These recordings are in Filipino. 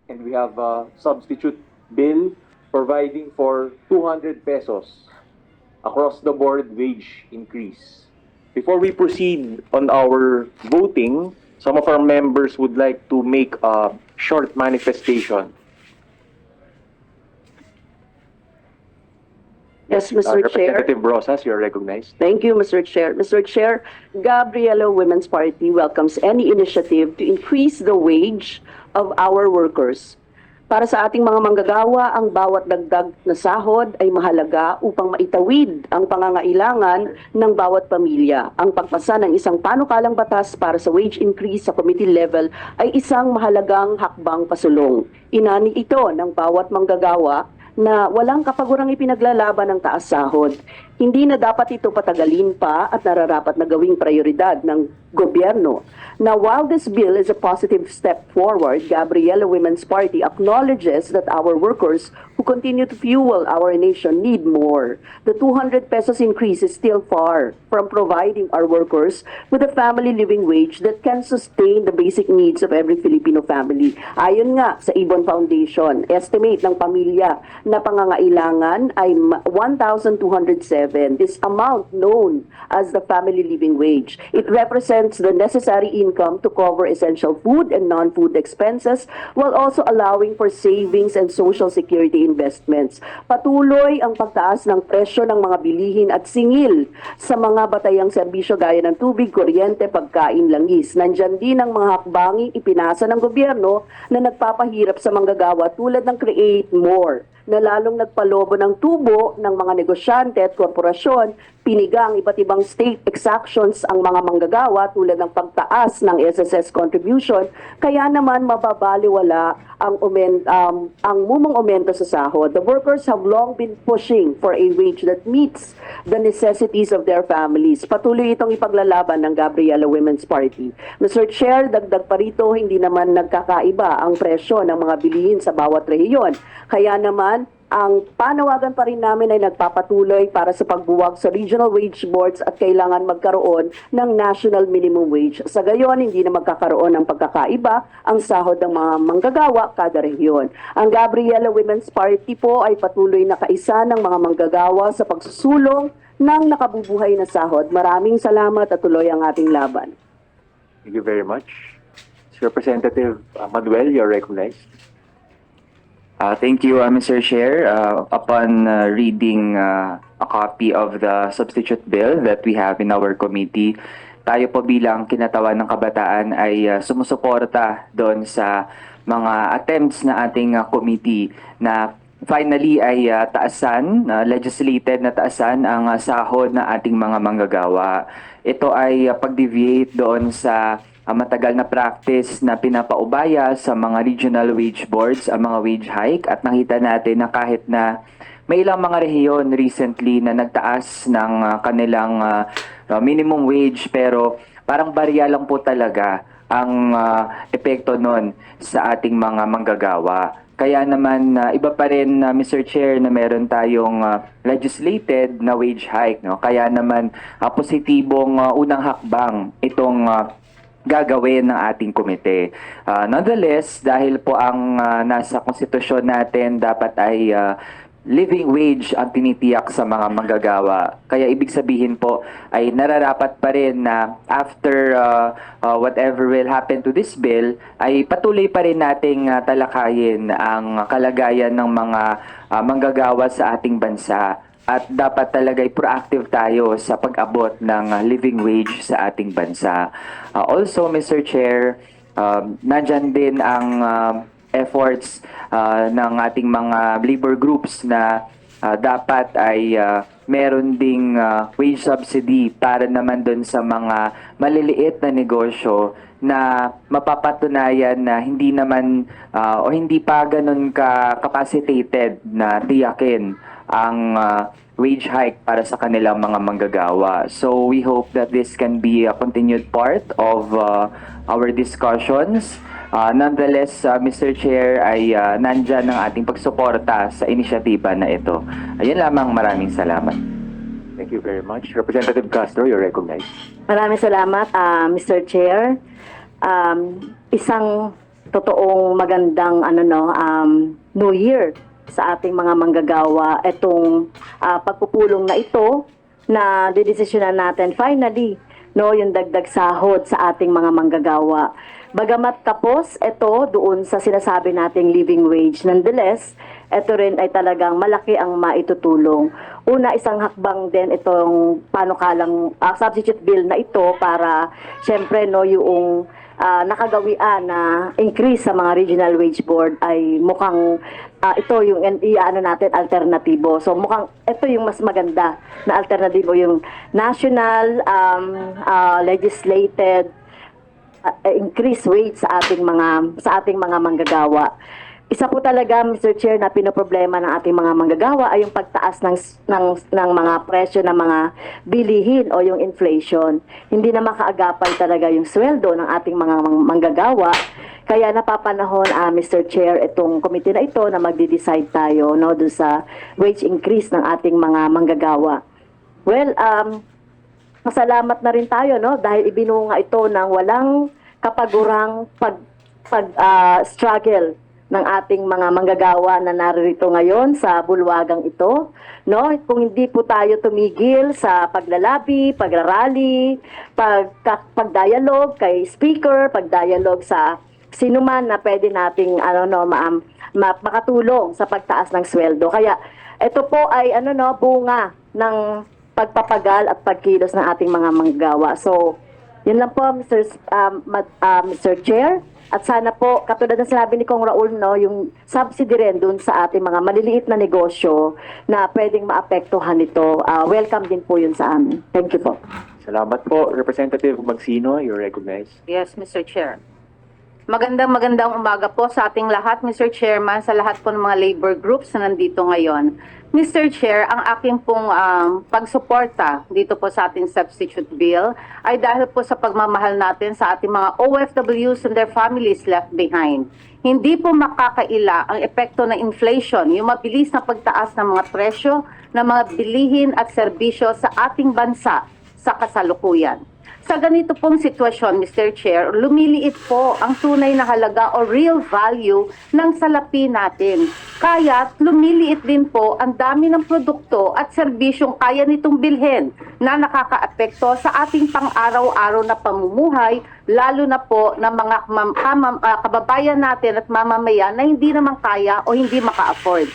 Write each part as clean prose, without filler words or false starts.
and we have a substitute bill providing for 200 pesos across the board wage increase. Before we proceed on our voting, some of our members would like to make a short manifestation. Yes, Mr. Chair. Representative Rosas, you're recognized. Thank you, Mr. Chair. Mr. Chair, Gabriela Women's Party welcomes any initiative to increase the wage of our workers. Para sa ating mga manggagawa, ang bawat dagdag na sahod ay mahalaga upang maitawid ang pangangailangan ng bawat pamilya. Ang pagpasa ng isang panukalang batas para sa wage increase sa committee level ay isang mahalagang hakbang pasulong. Inani ito ng bawat manggagawa na walang kapagurang ipinaglalaban ng taas sahod. Hindi na dapat ito patagalin pa at nararapat na gawing prioridad ng gobyerno. Now, while this bill is a positive step forward, Gabriela Women's Party acknowledges that our workers who continue to fuel our nation need more. The 200 pesos increase is still far from providing our workers with a family living wage that can sustain the basic needs of every Filipino family. Ayon nga sa Ibon Foundation, estimate ng pamilya na pangangailangan ay 1,207. This amount known as the family living wage. It represents the necessary income to cover essential food and non-food expenses while also allowing for savings and social security investments. Patuloy ang pagtaas ng presyo ng mga bilihin at singil sa mga batayang serbisyo gaya ng tubig, kuryente, pagkain, langis. Nandyan din ang mga hakbanging ipinasa ng gobyerno na nagpapahirap sa manggagawa tulad ng Create More, na lalong nagpalobo ng tubo ng mga negosyante at korporasyon, pinigang iba't ibang state exactions ang mga manggagawa tulad ng pagtaas ng SSS contribution, kaya naman mababaliwala ang mumong aumento sa sahod. The workers have long been pushing for a wage that meets the necessities of their families. Patuloy itong ipaglalaban ng Gabriela Women's Party. Mr. Chair, dagdag pa rito, hindi naman nagkakaiba ang presyo ng mga bilihin sa bawat rehiyon. Kaya naman, ang panawagan pa rin namin ay nagpapatuloy para sa pagbuwag sa regional wage boards at kailangan magkaroon ng national minimum wage. Sa gayon, hindi na magkakaroon ng pagkakaiba ang sahod ng mga manggagawa kada rehiyon. Ang Gabriela Women's Party po ay patuloy na kaisa ng mga manggagawa sa pagsusulong ng nakabubuhay na sahod. Maraming salamat at tuloy ang ating laban. Thank you very much. Representative Manuel, you're recognized. Thank you, Mr. Chair. Upon reading a copy of the substitute bill that we have in our committee, tayo po bilang Kinatawan ng Kabataan ay sumusuporta doon sa mga attempts na ating committee na finally ay legislated na taasan ang sahod na ating mga manggagawa. Ito ay pag-deviate doon sa matagal na practice na pinapaubaya sa mga regional wage boards ang mga wage hike, at nakita natin na kahit na may ilang mga rehiyon recently na nagtaas ng kanilang minimum wage, pero parang barya lang po talaga ang epekto nun sa ating mga manggagawa. Kaya naman iba pa rin, Mr. Chair, na meron tayong legislated na wage hike, no? Kaya naman positibong unang hakbang itong gagawin ng ating komite. Nonetheless, dahil po ang nasa konstitusyon natin dapat ay living wage ang tinitiyak sa mga manggagawa. Kaya ibig sabihin po ay nararapat pa rin na after whatever will happen to this bill, ay patuloy pa rin nating talakayin ang kalagayan ng mga manggagawa sa ating bansa. At dapat talaga'y proactive tayo sa pag-abot ng living wage sa ating bansa. Also, Mr. Chair, nandyan din ang efforts ng ating mga labor groups na dapat ay meron ding wage subsidy para naman doon sa mga maliliit na negosyo na mapapatunayan na hindi naman o hindi pa ganun ka-capacitated na tiyakin ang wage hike para sa kanilang mga manggagawa. So we hope that this can be a continued part of our discussions. Nonetheless, Mr. Chair, ay nandyan ang ating pagsuporta sa inisyatiba na ito. Ayun lamang, maraming salamat. Thank you very much. Representative Castro, you're recognized. Maraming salamat, Mr. Chair. Isang totoong magandang New Year sa ating mga manggagawa. Itong pagpupulong na ito na didesisyonan natin finally, no, yung dagdag sahod sa ating mga manggagawa. Bagamat tapos ito doon sa sinasabi nating living wage, nonetheless, ito rin ay talagang malaki ang maitutulong. Una, isang hakbang din itong panukalang substitute bill na ito para syempre no yung nakagawian na increase sa mga regional wage board ay mukhang ito yung natin alternatibo. So mukhang ito yung mas maganda na alternatibo, yung national legislated increase wage sa ating mga manggagawa. Isa po talaga, Mr. Chair, na pinoproblema ng ating mga manggagawa ay yung pagtaas ng mga presyo ng mga bilihin o yung inflation. Hindi na makaagapay talaga yung sweldo ng ating mga manggagawa. Kaya napapanahon, Mr. Chair, itong committee na ito na magde-decide tayo no, doon sa wage increase ng ating mga manggagawa. Well, masalamat na rin tayo no, dahil ibinunga ito ng walang kapagurang struggle ng ating mga manggagawa na naririto ngayon sa bulwagang ito, no? Kung hindi po tayo tumigil sa paglalabi, pagrarally, pagdialog kay speaker, pagdialog sa sinuman na pwede nating makatulong sa pagtaas ng sweldo. Kaya ito po ay bunga ng pagpapagal at pagkilos ng ating mga manggagawa. So, yun lang po, Mr. Chair. At sana po, katulad ng sinabi ni Kong Raul, no, yung subsidy rin dun sa ating mga maliliit na negosyo na pwedeng maapektuhan nito. Welcome din po yun sa amin. Thank you po. Salamat po, Representative Magsino. You're recognized. Yes, Mr. Chair. Magandang umaga po sa ating lahat, Mr. Chairman, sa lahat po ng mga labor groups na nandito ngayon. Mr. Chair, ang aking pong pagsuporta dito po sa ating substitute bill ay dahil po sa pagmamahal natin sa ating mga OFWs and their families left behind. Hindi po makakaila ang epekto ng inflation, yung mabilis na pagtaas ng mga presyo ng mga bilihin at serbisyo sa ating bansa sa kasalukuyan. Sa ganito pong sitwasyon, Mr. Chair, lumiliit po ang tunay na halaga o real value ng salapi natin. Kaya lumiliit din po ang dami ng produkto at serbisyong kaya nitong bilhin na nakakaapekto sa ating pang-araw-araw na pamumuhay, lalo na po ng mga kababayan natin at mamamayan na hindi naman kaya o hindi maka-afford.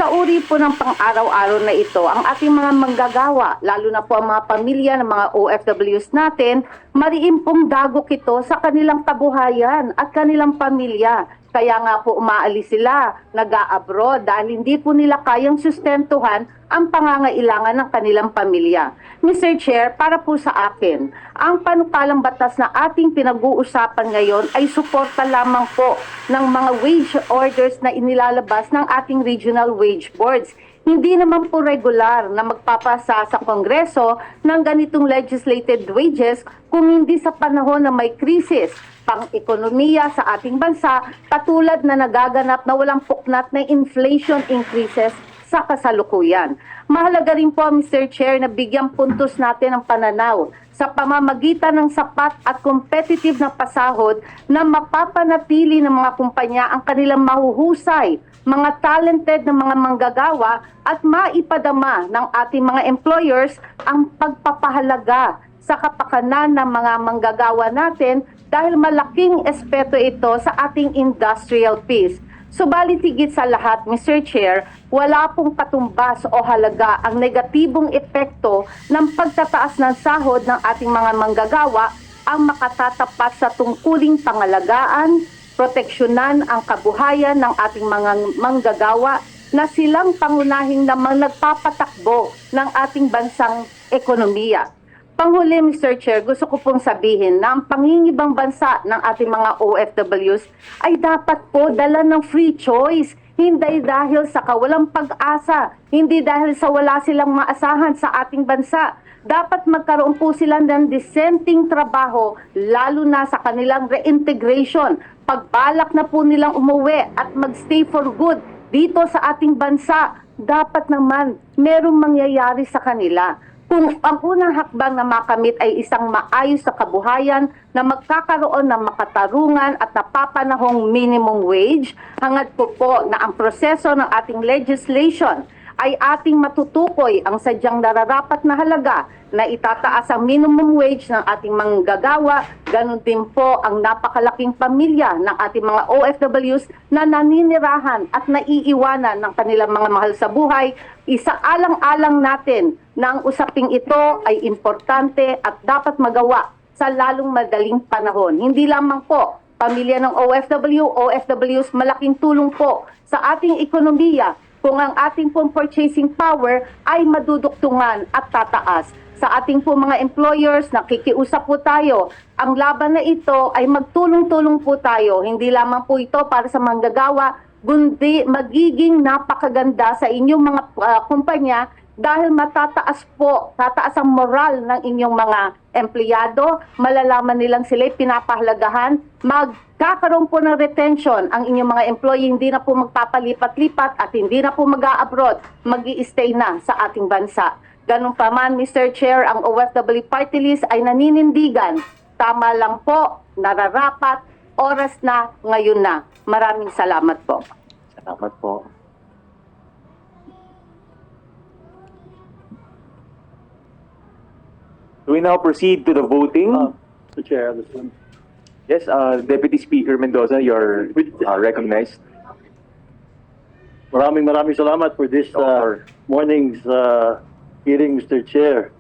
Sa uri po ng pang-araw-araw na ito, ang ating mga manggagawa, lalo na po ang mga pamilya ng mga OFWs natin, mariin pong dagok ito sa kanilang kabuhayan at kanilang pamilya. Kaya nga po umaalis sila, nag-a-abroad dahil hindi po nila kayang sustentuhan ang pangangailangan ng kanilang pamilya. Mr. Chair, para po sa akin, ang panukalang batas na ating pinag-uusapan ngayon ay suporta lamang po ng mga wage orders na inilalabas ng ating regional wage boards. Hindi naman po regular na magpapasa sa Kongreso ng ganitong legislated wages kung hindi sa panahon na may krisis pang-ekonomiya sa ating bansa, katulad na nagaganap na walang puknat na inflation increases sa kasalukuyan. Mahalaga rin po, Mr. Chair, na bigyang puntos natin ang pananaw sa pamamagitan ng sapat at competitive na pasahod na mapapanatili ng mga kumpanya ang kanilang mahuhusay, mga talented na mga manggagawa at maipadama ng ating mga employers ang pagpapahalaga sa kapakanan ng mga manggagawa natin dahil malaking espeto ito sa ating industrial peace. Subalit higit sa lahat, Mr. Chair, wala pong katumbas o halaga ang negatibong epekto ng pagtataas ng sahod ng ating mga manggagawa ang makatatapat sa tungkuling pangalagaan, proteksyonan ang kabuhayan ng ating mga manggagawa na silang pangunahing namang nagpapatakbo ng ating bansang ekonomiya. Panghuli, Mr. Chair, gusto ko pong sabihin na ang pangingibang bansa ng ating mga OFWs ay dapat po dala ng free choice. Hindi dahil sa kawalang pag-asa, hindi dahil sa wala silang maasahan sa ating bansa. Dapat magkaroon po sila ng dissenting trabaho, lalo na sa kanilang reintegration. Pagbalak na po nilang umuwi at magstay for good dito sa ating bansa, dapat naman merong mangyayari sa kanila. kung ang unang hakbang na makamit ay isang maayos na kabuhayan na magkakaroon ng makatarungan at napapanahong minimum wage, hangad po na ang proseso ng ating legislation ay ating matutukoy ang sadyang nararapat na halaga na itataas ang minimum wage ng ating manggagawa, ganun din po ang napakalaking pamilya ng ating mga OFWs na naninirahan at naiiwanan ng kanilang mga mahal sa buhay. Isaalang-alang natin na ang usaping ito ay importante at dapat magawa sa lalong madaling panahon. Hindi lamang po pamilya ng OFWs, malaking tulong po sa ating ekonomiya kung ang ating pong purchasing power ay maduduktungan at tataas. Sa ating po mga employers, nakikiusap po tayo. Ang laban na ito ay magtulong-tulong po tayo. Hindi lamang po ito para sa manggagawa, kundi magiging napakaganda sa inyong mga kumpanya dahil tataas ang moral ng inyong mga empleyado, malalaman nilang sila'y pinapahalagahan, magkakaroon po ng retention ang inyong mga employee, hindi na po magpapalipat-lipat at hindi na po mag-a-abroad, mag-i-stay na sa ating bansa. Ganun pa man, Mr. Chair, ang OFW Party List ay naninindigan. Tama lang po, nararapat, oras na, ngayon na. Maraming salamat po. Salamat po. We now proceed to the voting. Mr. Chair, this one. Yes, Deputy Speaker Mendoza, you're recognized. Maraming salamat for this Sir. morning's hearing, Mr. Chair.